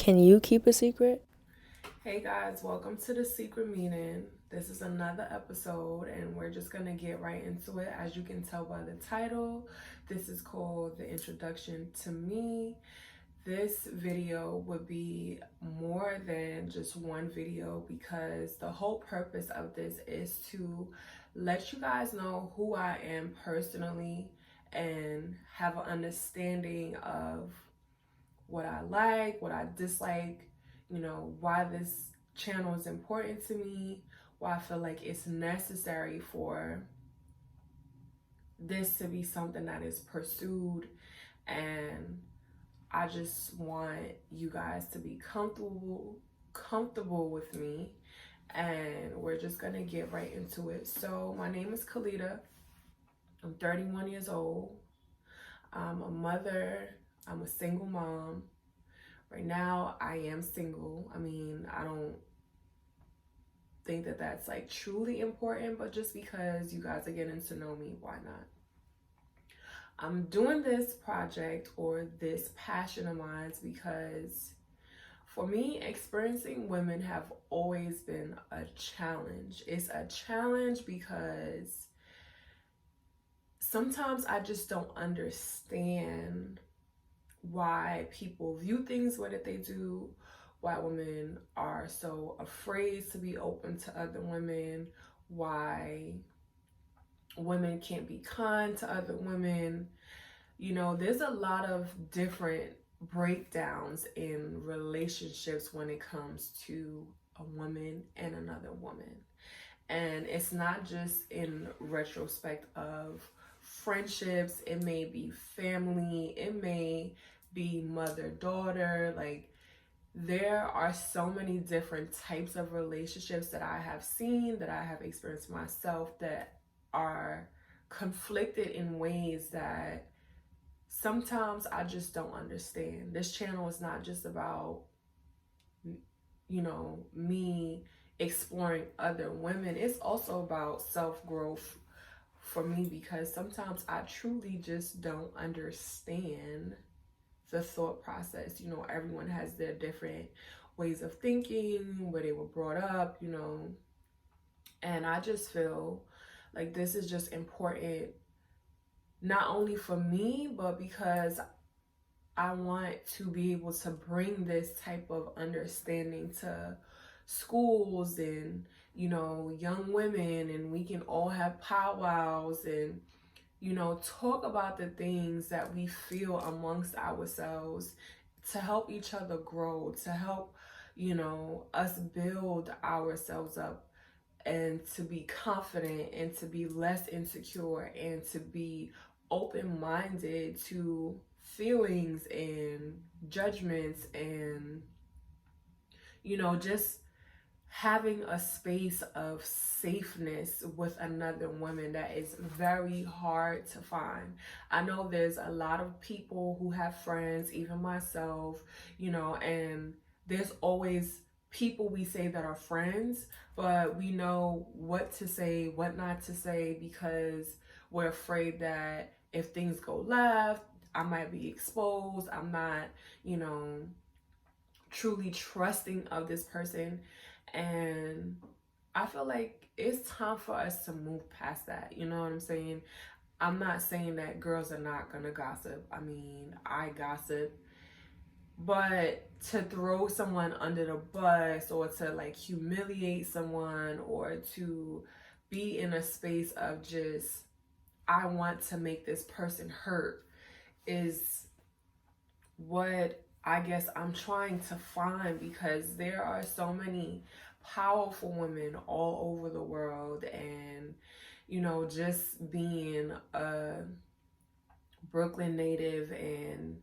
Can you keep a secret? Hey guys, welcome to the secret meeting. This is another episode, and we're just gonna get right into it. As you can tell by the title, this is called The Introduction to Me. This video would be more than just one video because the whole purpose of this is to let you guys know who I am personally and have an understanding of what I like, what I dislike, why this channel is important to me, why I feel like it's necessary for this to be something that is pursued. And I just want you guys to be comfortable with me, and we're just gonna get right into it. So my name is Khalida. I'm 31 years old. I'm a mother. I'm a single mom. Right now, I am single. I mean, I don't think that that's like truly important, but just because you guys are getting to know me, why not? I'm doing this project or this passion of mine because for me, experiencing women have always been a challenge. It's a challenge because sometimes I just don't understand why people view things the way that they do, why women are so afraid to be open to other women, why women can't be kind to other women. There's a lot of different breakdowns in relationships when it comes to a woman and another woman. And it's not just in retrospect of friendships, it may be family, it may be mother daughter. Like, there are so many different types of relationships that I have seen, that I have experienced myself, that are conflicted in ways that sometimes I just don't understand. This channel is not just about me exploring other women. It's also about self-growth for me, because sometimes I truly just don't understand the thought process. Everyone has their different ways of thinking, where they were brought up, and I just feel like this is just important, not only for me, but because I want to be able to bring this type of understanding to schools and, young women, and we can all have powwows and, talk about the things that we feel amongst ourselves to help each other grow, to help, us build ourselves up and to be confident and to be less insecure and to be open-minded to feelings and judgments and just having a space of safeness with another woman that is very hard to find. I know there's a lot of people who have friends, even myself, and there's always people we say that are friends, but we know what to say, what not to say, because we're afraid that if things go left, I might be exposed. I'm not, you know, truly trusting of this person. And I feel like it's time for us to move past that. You know what I'm saying? I'm not saying that girls are not gonna gossip. I mean, I gossip. But to throw someone under the bus, or to like humiliate someone, or to be in a space of just, I want to make this person hurt, is what I guess I'm trying to find, because there are so many powerful women all over the world. And, just being a Brooklyn native and,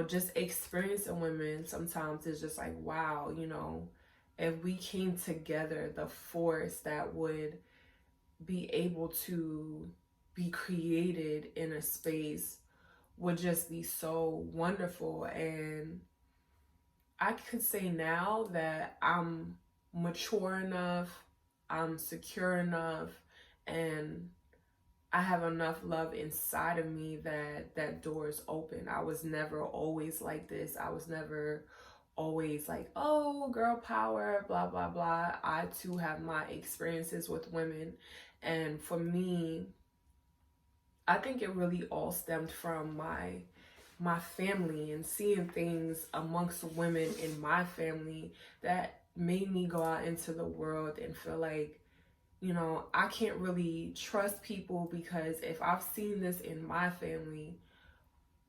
just experiencing women sometimes is just like, wow, if we came together, the force that would be able to be created in a space would just be so wonderful. And I could say now that I'm mature enough, I'm secure enough, and I have enough love inside of me that that door is open. I was never always like this. I was never always like, oh, girl power, blah, blah, blah. I too have my experiences with women. And for me, I think it really all stemmed from my family and seeing things amongst women in my family that made me go out into the world and feel like, you know, I can't really trust people, because if I've seen this in my family,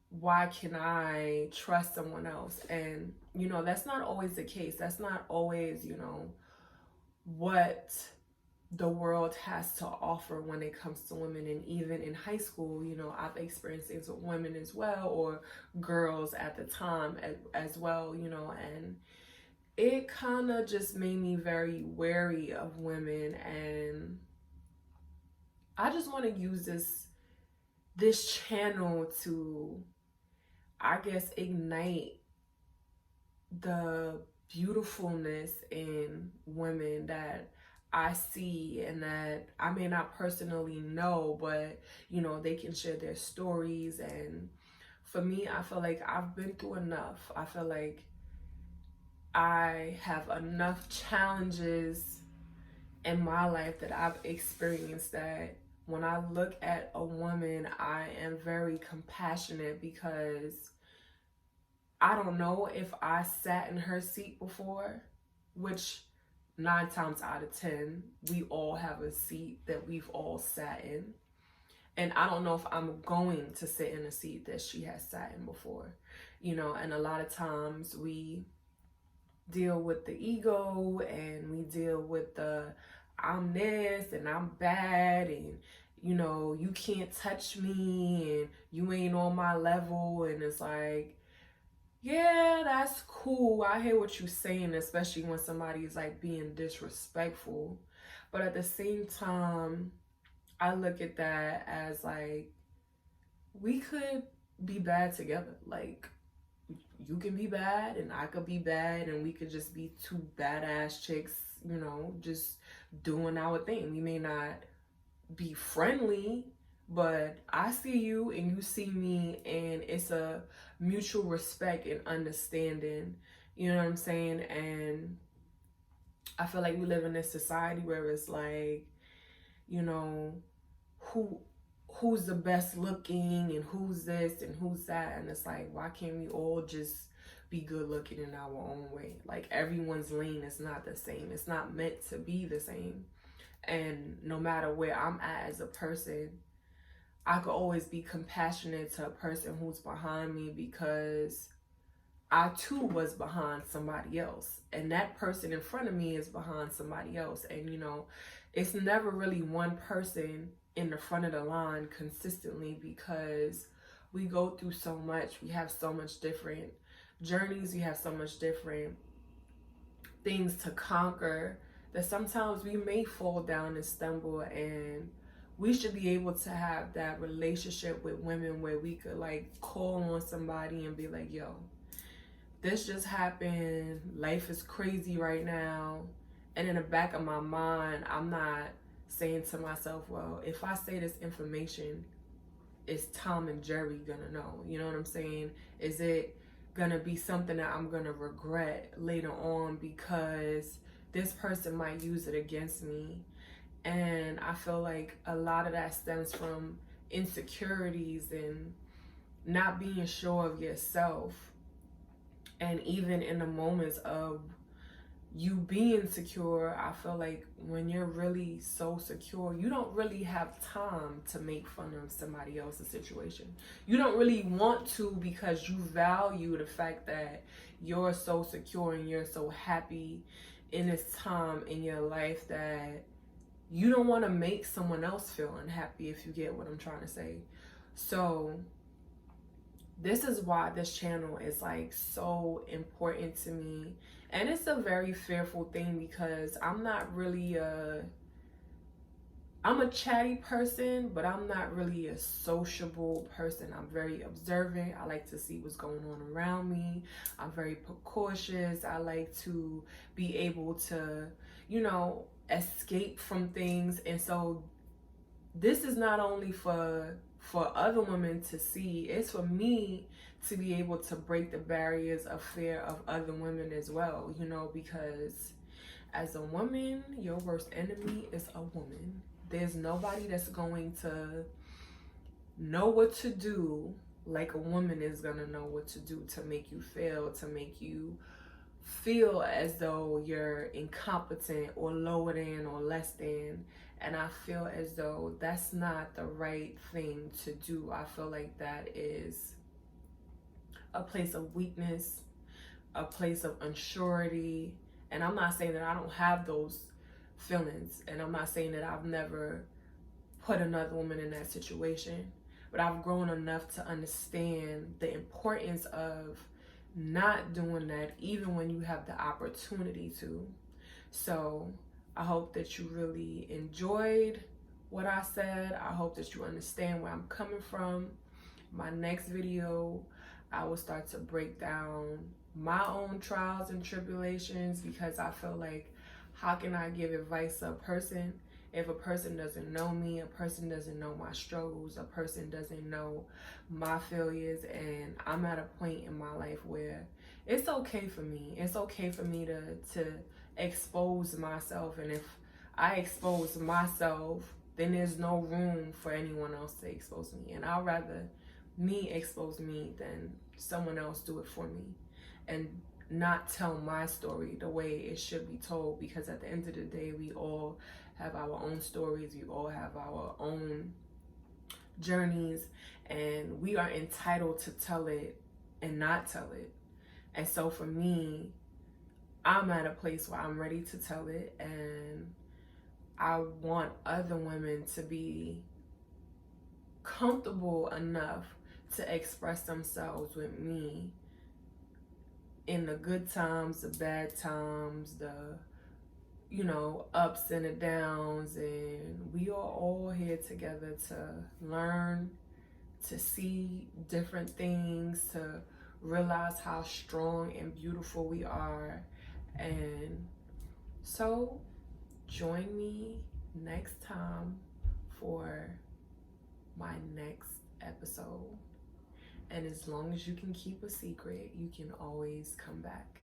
why can I trust someone else? And, you know, that's not always the case. That's not always, you know, what the world has to offer when it comes to women. And even in high school, you know, I've experienced things with women as well, or girls at the time as well, you know, and it kind of just made me very wary of women. And I just want to use this channel to, I guess, ignite the beautifulness in women that I see and that I may not personally know, but you know, they can share their stories. And for me, I feel like I've been through enough. I feel like I have enough challenges in my life that I've experienced, that when I look at a woman, I am very compassionate, because I don't know if I sat in her seat before, which 9 times out of 10, we all have a seat that we've all sat in. And I don't know if I'm going to sit in a seat that she has sat in before, you know, and a lot of times we deal with the ego and we deal with the I'm this and I'm bad and you know, you can't touch me and you ain't on my level. And it's like, yeah, that's cool. I hear what you're saying, especially when somebody is like being disrespectful. But at the same time, I look at that as like, we could be bad together. Like, you can be bad and I could be bad, and we could just be two badass chicks, you know, just doing our thing. We may not be friendly, but I see you and you see me, and it's a mutual respect and understanding. You know what I'm saying? And I feel like we live in this society where it's like, you know, who who's the best looking and who's this and who's that, and it's like, why can't we all just be good looking in our own way? Like, everyone's lane is not the same. It's not meant to be the same. And no matter where I'm at as a person, I could always be compassionate to a person who's behind me, because I too was behind somebody else, and that person in front of me is behind somebody else. And you know, it's never really one person in the front of the line consistently, because we go through so much. We have so much different journeys. We have so much different things to conquer, that sometimes we may fall down and stumble. And we should be able to have that relationship with women where we could like call on somebody and be like, yo, this just happened. Life is crazy right now. And in the back of my mind, I'm not saying to myself, well, if I say this information, is Tom and Jerry gonna know? You know what I'm saying? Is it gonna be something that I'm gonna regret later on, because this person might use it against me? And I feel like a lot of that stems from insecurities and not being sure of yourself. And even in the moments of you being secure, I feel like when you're really so secure, you don't really have time to make fun of somebody else's situation. You don't really want to, because you value the fact that you're so secure and you're so happy in this time in your life, that you don't want to make someone else feel unhappy, if you get what I'm trying to say. So this is why this channel is like so important to me. And it's a very fearful thing, because I'm not really I'm a chatty person, but I'm not really a sociable person. I'm very observant. I like to see what's going on around me. I'm very precautious. I like to be able to, you know, escape from things. And so this is not only for other women to see, it's for me to be able to break the barriers of fear of other women as well, you know, because as a woman, your worst enemy is a woman. There's nobody that's going to know what to do like a woman is gonna know what to do to make you feel as though you're incompetent or lower than or less than. And I feel as though that's not the right thing to do. I feel like that is a place of weakness, a place of unsurety. And I'm not saying that I don't have those feelings, and I'm not saying that I've never put another woman in that situation, but I've grown enough to understand the importance of not doing that even when you have the opportunity to. So I hope that you really enjoyed what I said. I hope that you understand where I'm coming from. My next video, I will start to break down my own trials and tribulations, because I feel like, how can I give advice to a person if a person doesn't know me, a person doesn't know my struggles, a person doesn't know my failures? And I'm at a point in my life where it's okay for me. It's okay for me to expose myself. And if I expose myself, then there's no room for anyone else to expose me. And I'd rather me expose me than someone else do it for me and not tell my story the way it should be told. Because at the end of the day, we all have our own stories, we all have our own journeys, and we are entitled to tell it and not tell it. And so for me, I'm at a place where I'm ready to tell it, and I want other women to be comfortable enough to express themselves with me in the good times, the bad times, the, you know, ups and the downs. And we are all here together to learn, to see different things, to realize how strong and beautiful we are. And so join me next time for my next episode. And as long as you can keep a secret, you can always come back.